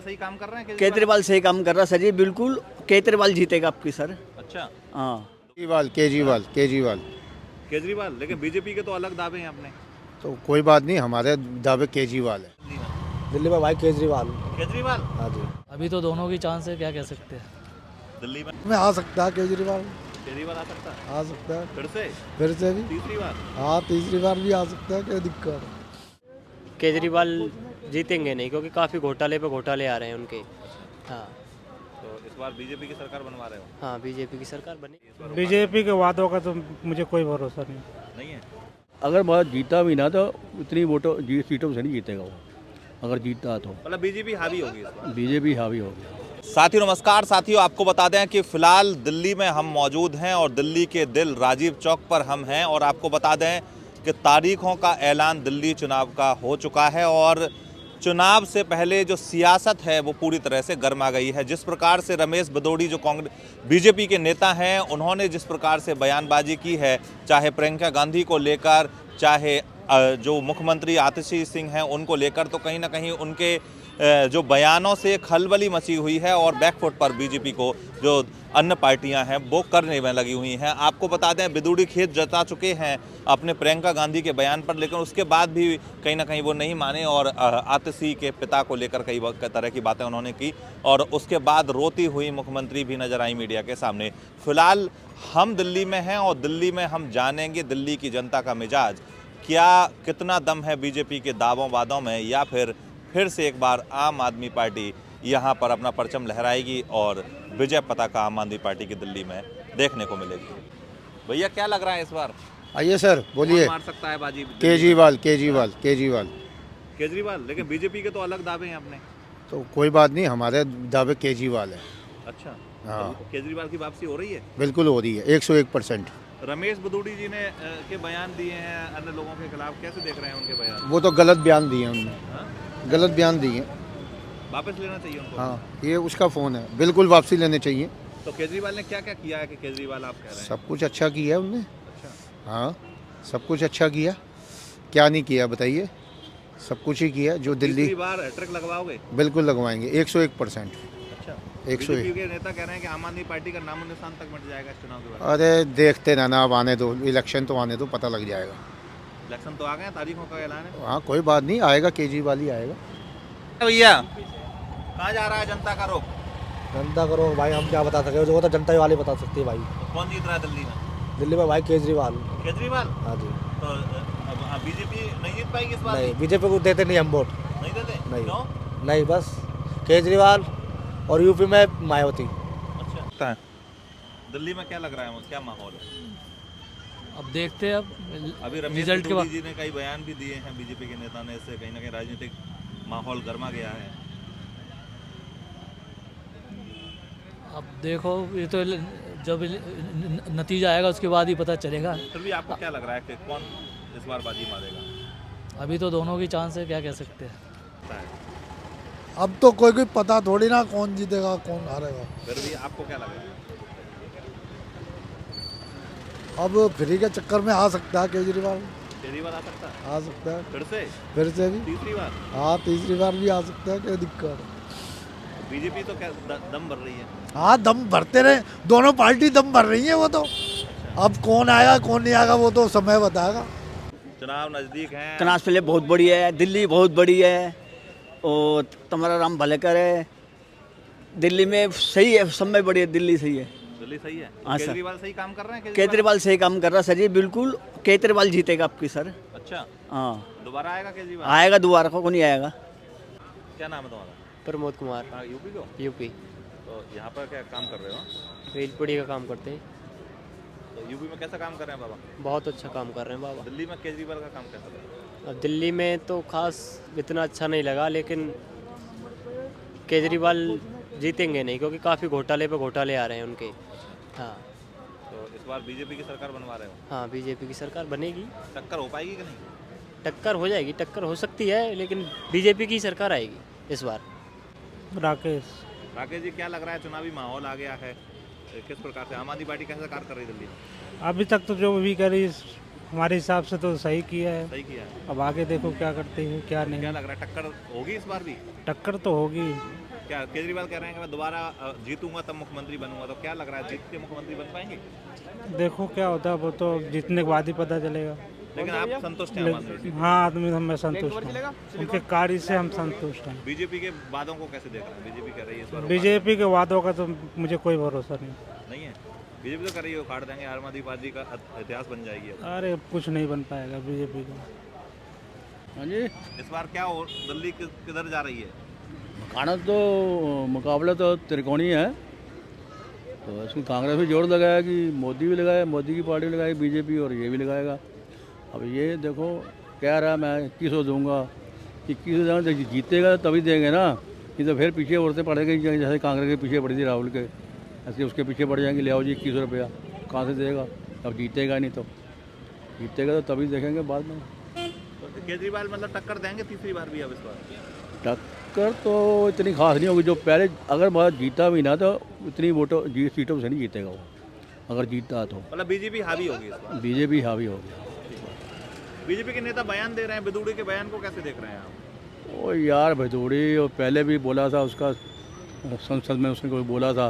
सही काम कर रहे हैं केजरीवाल सही काम कर रहा है सर जी, बिल्कुल केजरीवाल जीतेगा आपकी सर। अच्छा, हाँ केजरीवाल केजरीवाल केजरीवाल केजरीवाल, लेकिन बीजेपी के तो अलग दावे हैं अपने। तो कोई बात नहीं, हमारे दावे केजरीवाल है। दिल्ली में भाई केजरीवाल। केजरीवाल हाँ जी। अभी तो दोनों की चांस है, क्या कह सकते हैं। दिल्ली में आ सकता है केजरीवाल, केजरीवाल आ सकता है आ सकता है फिर से भी। तीसरी बार। हाँ, तीसरी बार भी आ सकता है, कोई दिक्कत। केजरीवाल जीतेंगे नहीं, क्योंकि काफ़ी घोटाले पे घोटाले आ रहे हैं उनके। हाँ तो इस बार बीजेपी की सरकार बनवा रहे हो? हाँ, बीजेपी की सरकार बनी। बीजेपी के वादों का तो मुझे कोई भरोसा नहीं। नहीं है। अगर बहुत जीता भी ना तो इतनी वोटों सीटों से नहीं जीतेगा वो, अगर जीता तो मतलब बीजेपी हावी होगी इस बार। बीजेपी हावी हो गया। साथियों नमस्कार। साथियों आपको बता दें कि फिलहाल दिल्ली में हम मौजूद हैं और दिल्ली के दिल राजीव चौक पर हम हैं और आपको बता दें कि तारीखों का ऐलान दिल्ली चुनाव का हो चुका है और चुनाव से पहले जो सियासत है वो पूरी तरह से गर्मा गई है। जिस प्रकार से रमेश भदौड़ी जो कांग्रेस बीजेपी के नेता हैं, उन्होंने जिस प्रकार से बयानबाजी की है, चाहे प्रियंका गांधी को लेकर, चाहे जो मुख्यमंत्री आतिशी सिंह हैं उनको लेकर, तो कहीं ना कहीं उनके जो बयानों से खलबली मची हुई है और बैकफुट पर बीजेपी को जो अन्य पार्टियां हैं वो करने में लगी हुई हैं। आपको बता दें भदौड़ी खेत जता चुके हैं अपने प्रियंका गांधी के बयान पर, लेकिन उसके बाद भी कहीं ना कहीं वो नहीं माने और आतिशी के पिता को लेकर कई तरह की बातें उन्होंने की और उसके बाद रोती हुई मुख्यमंत्री भी नजर आई मीडिया के सामने। फिलहाल हम दिल्ली में हैं और दिल्ली में हम जानेंगे दिल्ली की जनता का मिजाज, क्या कितना दम है बीजेपी के दावों वादों में, या फिर से एक बार आम आदमी पार्टी यहाँ पर अपना परचम लहराएगी और विजय पताका आम आदमी पार्टी की दिल्ली में देखने को मिलेगी। भैया क्या लग रहा है इस बार? आइए सर, बोलिए। कौन मार सकता है बाजी? केजरीवाल केजरीवाल केजरीवाल केजरीवाल, लेकिन बीजेपी के तो अलग दावे हैं अपने। तो कोई बात नहीं, हमारे दावे केजरीवाल है। अच्छा, हाँ। तो केजरीवाल की वापसी हो रही है? बिल्कुल हो रही है, 101%। रमेश भदौड़ी जी ने के बयान दिए हैं अन्य लोगों के खिलाफ, कैसे देख रहे हैं उनके बयान? वो तो गलत बयान दिए उन्होंने, हाँ? गलत बयान दिए। वापस लेना चाहिए उनको। हाँ, ये उसका फ़ोन है, बिल्कुल वापसी लेने चाहिए। तो केजरीवाल ने क्या क्या किया है कि केजरीवाल आप कह रहे हैं? सब कुछ अच्छा किया है उनने। अच्छा, हाँ, सब कुछ अच्छा किया। क्या नहीं किया बताइए? सब कुछ ही किया जो दिल्ली। तीसरी बार हैट्रिक लगवाओगे? बिल्कुल लगवाएंगे, 101%। अच्छा, 101। बीजेपी के नेता कह रहे हैं कि आम आदमी पार्टी का नामो निशान तक मिट जाएगा इस चुनाव के बाद। अरे देखते रहना, अब आने दो, इलेक्शन तो आने दो, पता लग जाएगा। इलेक्शन तो आ गए हैं, तारीखों का ऐलान है। हाँ, कोई बात नहीं, आएगा केजरीवाल ही आएगा। भैया कहाँ जा रहा है जनता का रुख? जनता करो भाई, हम क्या बता सके, जो तो जनता वाले बता सकती है भाई। कौन जीत रहा है दिल्ली में? दिल्ली में भाई केजरीवाल। केजरीवाल? हाँ जी। तो अब बीजेपी नहीं जीत पाएगी इस बार? नहीं, बीजेपी को देते नहीं हम वोट। नहीं देते? नहीं। क्यों? नहीं, बस केजरीवाल और यूपी में मायावती। अच्छा, दिल्ली में क्या लग रहा है, क्या माहौल है? अब देखते हैं, अभी अब रमेश रिजल्ट के भदौड़ी बाद। जी ने कई बयान भी दिए हैं बीजेपी के नेता ने, इससे कहीं ना कहीं राजनीतिक माहौल गर्मा गया है। अब देखो, ये तो जब नतीजा आएगा उसके बाद ही पता चलेगा। फिर भी आपको क्या लग रहा है कि कौन इस बार बाजी मारेगा? अभी तो दोनों की चांस है, क्या कह सकते हैं। अब तो कोई पता थोड़ी ना कौन जीतेगा कौन हारेगा। फिर भी आपको क्या लग रहा है? अब फ्री के चक्कर में आ सकता है केजरीवाल। केजरीवाल आ सकता है आ सकता है फिर से भी। तीसरी बार। हाँ, तीसरी बार भी आ सकता है, कोई दिक्कत। बीजेपी तो क्या दम भर रही है? हाँ, दम भरते रहे, दोनों पार्टी दम भर रही है। वो तो अब कौन आएगा कौन नहीं आएगा वो तो समय बताएगा। चुनाव नजदीक है। चुनाव से पहले बहुत बड़ी है, दिल्ली बहुत बड़ी है और तुम्हारा राम भले करे। दिल्ली में सही है, सब में बड़ी है, दिल्ली सही है। दिल्ली सही है? हाँ सर। केजरीवाल सही काम कर रहे हैं? केजरीवाल सही काम कर रहा है सर जी, बिल्कुल केजरीवाल जीतेगा आपकी सर। अच्छा, हाँ, दोबारा आएगा केजरीवाल? आएगा दोबारा को नहीं आएगा। क्या नाम है तुम्हारा? प्रमोद कुमार, यूपी को? यूपी। तो यहाँ पर क्या काम कर रहे हो? रेलपड़ी का काम करते हैं। तो यूपी में कैसा काम कर रहे हैं बाबा? बहुत अच्छा काम कर रहे हैं बाबा। दिल्ली में केजरीवाल का काम कैसा लगा? अब दिल्ली में तो खास इतना अच्छा नहीं लगा, लेकिन केजरीवाल जीतेंगे नहीं, क्योंकि काफ़ी घोटाले पे घोटाले आ रहे हैं उनके। हाँ। तो इस बार बीजेपी की सरकार बनवा रहे हो? हाँ, बीजेपी की सरकार बनेगी। टक्कर हो पाएगी कि नहीं? टक्कर हो जाएगी, टक्कर हो सकती है, लेकिन बीजेपी की सरकार आएगी इस बार। राकेश राकेश जी क्या लग रहा है, चुनावी माहौल आ गया है, किस प्रकार से आम आदमी पार्टी कैसे कार्य कर रही है दिल्ली में? अभी तक तो जो भी करी हमारे हिसाब से तो सही किया है। सही किया है। अब आगे देखो क्या करते हैं क्या नहीं। क्या लग रहा है, टक्कर होगी इस बार भी? टक्कर तो होगी। क्या केजरीवाल कह रहे हैं कि मैं दोबारा जीतूंगा तब मुख्यमंत्री बनूंगा, तो क्या लग रहा है जीत के मुख्यमंत्री बन पाएंगे? देखो क्या होता है, वो तो जीतने के बाद ही पता चलेगा। लेकिन आप संतुष्ट हैं मान लीजिए। हाँ, आदमी हम संतुष्ट हैं, उनके कार्य से हम संतुष्ट हैं। बीजेपी के वादों को कैसे देख रहे हैं? बीजेपी कह रही है इस बार बीजेपी के वादों का तो मुझे कोई भरोसा नहीं। नहीं है। बीजेपी तो कर रही है उखाड़ देंगे, आम आदमी पार्टी का इतिहास बन जाएगी। अरे कुछ नहीं बन पाएगा बीजेपी का। हाँ जी, इस बार क्या हो, दिल्ली किधर जा रही है? खाना तो मुकाबला तो त्रिकोणी है, तो इसमें कांग्रेस भी जोर लगाया कि मोदी भी लगाया, मोदी की पार्टी भी लगाई बीजेपी, और ये भी लगाएगा। अब ये देखो कह रहा है मैं 2100 दूंगा, 2100 दूंगा तो जीतेगा तभी देंगे ना, ये तो फिर पीछे औरतें पड़ेंगी, जैसे कांग्रेस के पीछे पड़ी थी राहुल के, ऐसे उसके पीछे पड़ जाएंगे, ले आओ जी 2100 रुपया, कहाँ से देगा? अब जीतेगा नहीं, तो जीतेगा तो तभी देखेंगे बाद में। तो केजरीवाल मतलब टक्कर देंगे तीसरी बार भी अब इस बार? टक्कर तो इतनी खास नहीं होगी, जो पहले अगर बात जीता भी ना तो इतनी वोटों सीटों से नहीं जीतेगा वो, अगर जीता तो। मतलब बीजेपी हावी होगी इस बार? बीजेपी हावी होगी। बीजेपी के नेता बयान दे रहे हैं, बिदुड़ी के बयान को कैसे देख रहे हैं आप? ओ यार भदौड़ी, और पहले भी बोला था उसका, संसद में उसने कोई बोला था,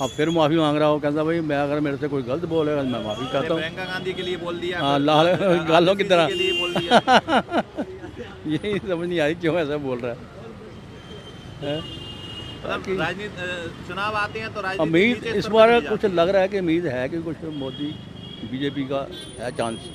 अब फिर माफ़ी मांग रहा हो, कहता भाई मैं अगर मेरे से कोई गलत बोलेगा मैं माफ़ी चाहता हूँ। प्रियंका गांधी के लिए बोल दिया, हाँ, लाल गालों की तरह के लिए बोल दिया। यही समझ नहीं आई क्यों ऐसा बोल रहा है। मतलब राजनीति चुनाव आते हैं तो राजनीति उम्मीद नीचे इस स्तर बार पर नहीं कुछ लग रहा है कि उम्मीद है कि कुछ मोदी बीजेपी का है चांस।